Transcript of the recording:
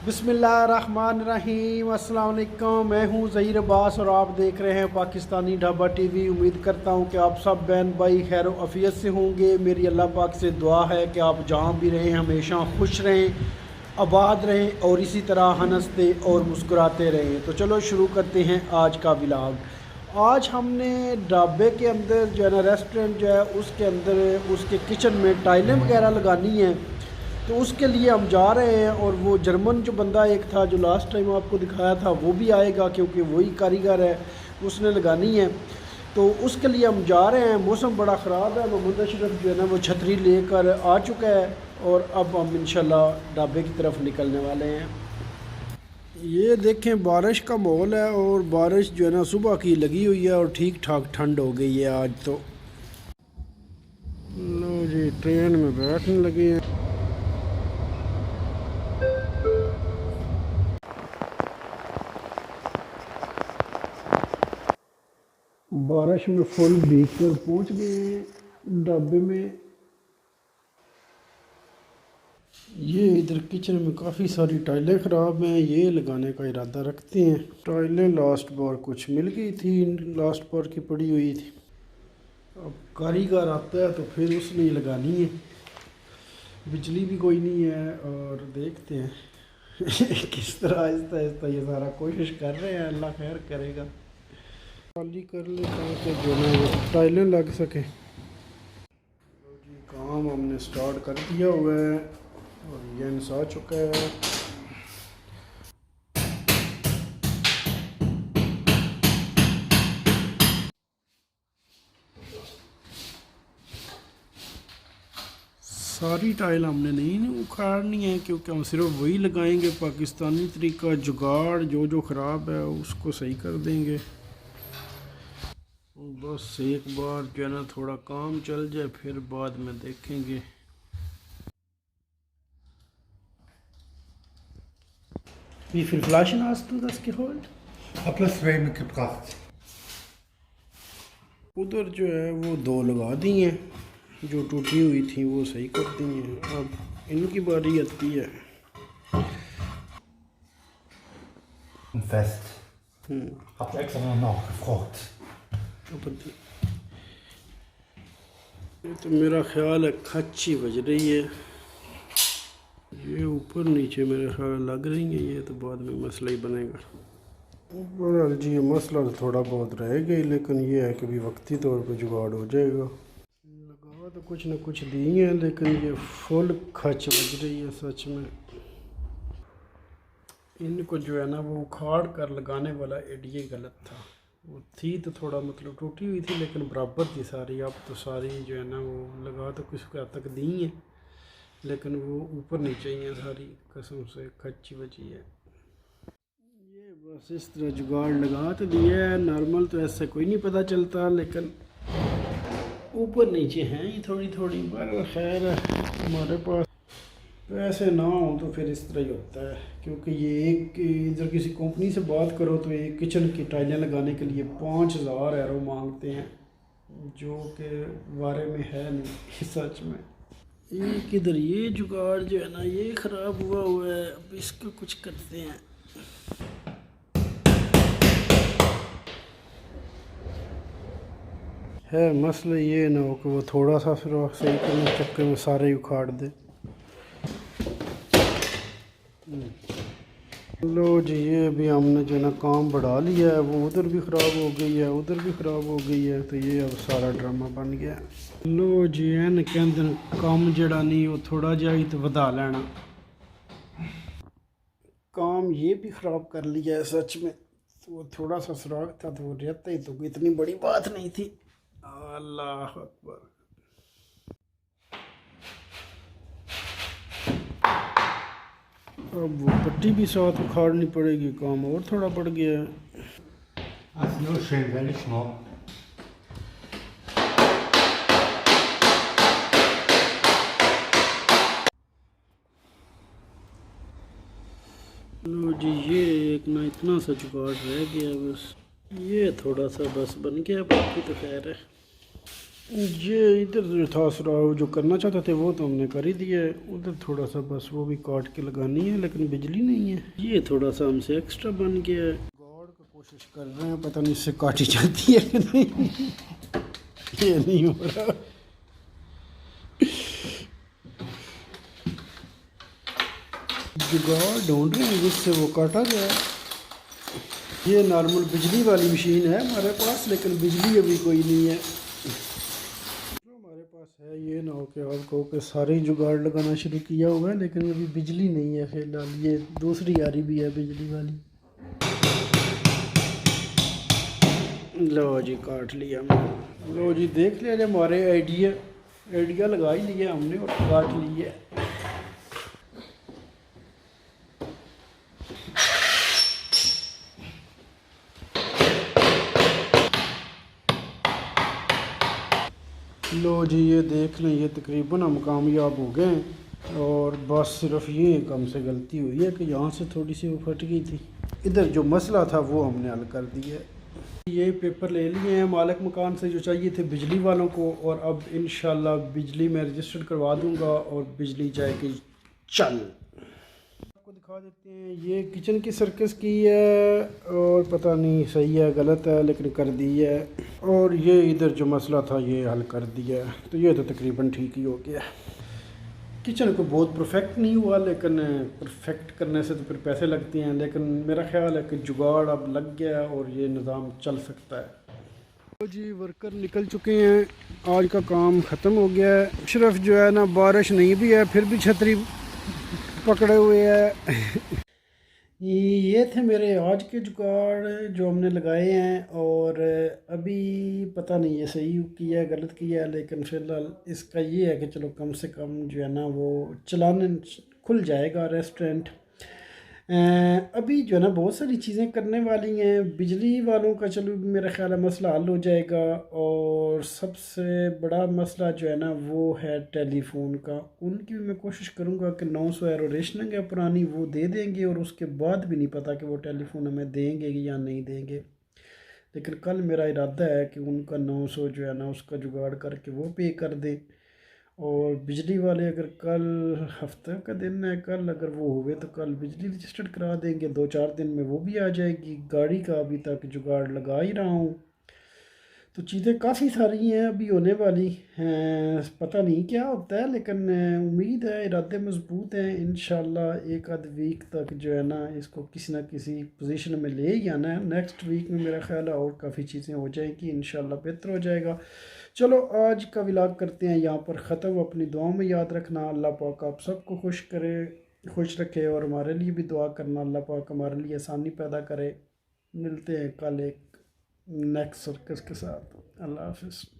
बिस्मिल्लाहिर्रहमानिर्रहीम। अस्सलाम वालेकुम। मैं हूं ज़हीर अब्बास और आप देख रहे हैं पाकिस्तानी ढाबा टीवी। उम्मीद करता हूं कि आप सब बहन भाई खैर अफियत से होंगे। मेरी अल्लाह पाक से दुआ है कि आप जहां भी रहें हमेशा खुश रहें, आबाद रहें और इसी तरह हंसते और मुस्कुराते रहें। तो चलो शुरू करते हैं आज का व्लॉग। आज हमने ढाबे के अंदर जो है ना, रेस्टोरेंट जो है उसके अंदर उसके किचन में टाइलें वगैरह लगानी हैं, तो उसके लिए हम जा रहे हैं। और वो जर्मन जो बंदा एक था जो लास्ट टाइम आपको दिखाया था वो भी आएगा, क्योंकि वही कारीगर है, उसने लगानी है। तो उसके लिए हम जा रहे हैं। मौसम बड़ा ख़राब है। मोहम्मद अशरफ जो है ना वो छतरी लेकर आ चुका है और अब हम इंशाल्लाह ढाबे की तरफ निकलने वाले हैं। ये देखें बारिश का माहौल है और बारिश जो है ना सुबह की लगी हुई है और ठीक ठाक ठंड हो गई है आज तो। लो जी, ट्रेन में बैठने लगे हैं। बारिश में फुल भीग कर पहुँच गए हैं ढाबे में। ये इधर किचन में काफ़ी सारी टाइलें ख़राब हैं, ये लगाने का इरादा रखते हैं। टाइलें लास्ट बार कुछ मिल गई थी, लास्ट बार की पड़ी हुई थी। अब कारीगर आता है तो फिर उसने लगानी है। बिजली भी कोई नहीं है और देखते हैं किस तरह आहिस्ता आहिस्ता ये सारा कोशिश कर रहे हैं। अल्लाह खैर करेगा। खाली कर ले ताकि जो है वो टाइलें लग सके। तो जी काम हमने स्टार्ट कर दिया हुआ है और ये आ चुका है। सारी टाइल हमने नहीं उखाड़नी है, क्योंकि हम सिर्फ वही लगाएंगे पाकिस्तानी तरीका। जुगाड़ जो ख़राब है उसको सही कर देंगे। बस एक बार जो है ना थोड़ा काम चल जाए फिर बाद में देखेंगे। Wie viele Flaschen hast du das geholt? Habe das zwei mitgebracht. उधर जो है वो दो लगा दी हैं, जो टूटी हुई थी वो सही कर दी हैं। अब इनकी बारी आती है। Und fest. Hab extra noch nachgefragt. ये तो मेरा ख्याल है खच्ची बज रही है। ये ऊपर नीचे मेरे ख्याल लग रही है। ये तो बाद में मसला ही बनेगा। बहरहाल जी ये मसला तो थोड़ा बहुत रहेगा ही, लेकिन ये है कि भी वक्ती तौर पे जुगाड़ हो जाएगा। लगा तो कुछ न कुछ दी है, लेकिन ये फुल खच बज रही है सच में। इनको जो है ना वो उखाड़ कर लगाने वाला आइडिया गलत था। वो थी तो थोड़ा मतलब टूटी हुई थी, लेकिन बराबर थी सारी। अब तो सारी जो है ना वो लगा तो कुछ हद तक दी है, लेकिन वो ऊपर नीचे ही है सारी। कसम से खच्ची बची है। ये बस इस तरह जुगाड़ लगा तो दिया है। नॉर्मल तो ऐसे कोई नहीं पता चलता, लेकिन ऊपर नीचे हैं ये थोड़ी थोड़ी। पर खैर हमारे पास पैसे ना हो तो फिर इस तरह ही होता है, क्योंकि ये एक इधर किसी कंपनी से बात करो तो एक किचन की टाइलें लगाने के लिए 5000 यूरो मांगते हैं, जो कि बारे में है नहीं सच में। एक इधर ये जुगाड़ जो है ना ये ख़राब हुआ है। अब इसका कुछ करते हैं। है मसला ये ना हो कि वो थोड़ा सा फिर सही करने के चक्कर में सारे ही उखाड़ दे। लो जी ये भी हमने जो है ना काम बढ़ा लिया है। वो उधर भी ख़राब हो गई है, उधर भी ख़राब हो गई है, तो ये अब सारा ड्रामा बन गया। लो जी एन कहते काम जड़ा नहीं वो थोड़ा जा ही तो वधा लेना। काम ये भी ख़राब कर लिया है सच में। तो वो थोड़ा सा सुराग था तो वो रहता ही तो इतनी बड़ी बात नहीं थी। अल्लाह अकबर। अब वो पट्टी भी साथ उखाड़नी पड़ेगी, काम और थोड़ा बढ़ गया है। Also nur schön, wenn ich noch. लो जी ये एक ना इतना सा जुगाड़ रह गया बस। ये थोड़ा सा बस बन गया, बाकी तो खैर है। ये इधर जो था सुराख जो करना चाहते थे वो तो हमने कर ही दिया है। उधर थोड़ा सा बस वो भी काट के लगानी है, लेकिन बिजली नहीं है। ये थोड़ा सा हमसे एक्स्ट्रा बन गया है। गाड़ का कोशिश कर रहे हैं, पता नहीं इससे काटी जाती है कि नहीं। ये नहीं हो रहा। जुगाड़ ढूंढ रहे हैं जिससे वो काटा जाए। ये नॉर्मल बिजली वाली मशीन है हमारे पास, लेकिन बिजली अभी कोई नहीं है। जो हमारे पास है ये ना हो कि आपको के सारे ही जुगाड़ लगाना शुरू किया हुआ है, लेकिन अभी बिजली नहीं है फिलहाल। ये दूसरी आ रही भी है बिजली वाली। लो जी काट लिया हमने। लो जी देख लिया हमारे आइडिया लगा ही लिया हमने और काट लिया। लो जी ये देख लें, ये तकरीबन हम कामयाब हो गए हैं। और बस सिर्फ ये कम से गलती हुई है कि यहाँ से थोड़ी सी वो फट गई थी। इधर जो मसला था वो हमने हल कर दिया है। ये पेपर ले लिए हैं मालिक मकान से जो चाहिए थे बिजली वालों को, और अब इंशाल्लाह बिजली में रजिस्टर करवा दूंगा और बिजली जाएगी चल। आपको दिखा देते हैं, ये किचन की सर्कस की है और पता नहीं सही है गलत है, लेकिन कर दी है। और ये इधर जो मसला था ये हल कर दिया है, तो ये तो तकरीबन ठीक ही हो गया। किचन को बहुत परफेक्ट नहीं हुआ, लेकिन परफेक्ट करने से तो फिर पैसे लगते हैं, लेकिन मेरा ख्याल है कि जुगाड़ अब लग गया और ये निज़ाम चल सकता है। तो जी वर्कर निकल चुके हैं, आज का काम ख़त्म हो गया है। सिर्फ जो है ना बारिश नहीं भी है फिर भी छतरी पकड़े हुए है। ये थे मेरे आज के जुगाड़ जो हमने लगाए हैं, और अभी पता नहीं ये सही किया है गलत किया है, लेकिन फ़िलहाल इसका ये है कि चलो कम से कम जो है ना वो चलाने खुल जाएगा रेस्टोरेंट। अभी जो है ना बहुत सारी चीज़ें करने वाली हैं बिजली वालों का। चलो मेरा ख्याल है मसला हल हो जाएगा। और सबसे बड़ा मसला जो है ना वो है टेलीफोन का। उनकी भी मैं कोशिश करूँगा कि 900 एरोरेशनिंग है पुरानी वो दे देंगे, और उसके बाद भी नहीं पता कि वो टेलीफोन हमें देंगे या नहीं देंगे। लेकिन कल मेरा इरादा है कि उनका 900 जो है ना उसका जुगाड़ करके वो पे कर दें। और बिजली वाले अगर कल हफ्ते का दिन है, कल अगर वो हुए तो कल बिजली रजिस्टर्ड करा देंगे, 2-4 दिन में वो भी आ जाएगी। गाड़ी का अभी तक जुगाड़ लगा ही रहा हूँ। तो चीज़ें काफ़ी सारी हैं अभी होने वाली हैं, पता नहीं क्या होता है, लेकिन उम्मीद है इरादे मजबूत हैं। इंशाल्लाह एक आध वीक तक जो है ना इसको किसी ना किसी पोजीशन में ले ही आना है। नेक्स्ट वीक में मेरा ख्याल है और काफ़ी चीज़ें हो जाएंगी, इंशाल्लाह बेहतर हो जाएगा। चलो आज का व्लॉग करते हैं यहाँ पर ख़त्म। अपनी दुआओं में याद रखना, अल्लाह पाक आप सबको खुश करे, खुश रखे, और हमारे लिए भी दुआ करना अल्लाह पाक हमारे लिए आसानी पैदा करे। मिलते हैं कल एक नेक्स्ट सर्कस के साथ। अल्लाह हाफिज़।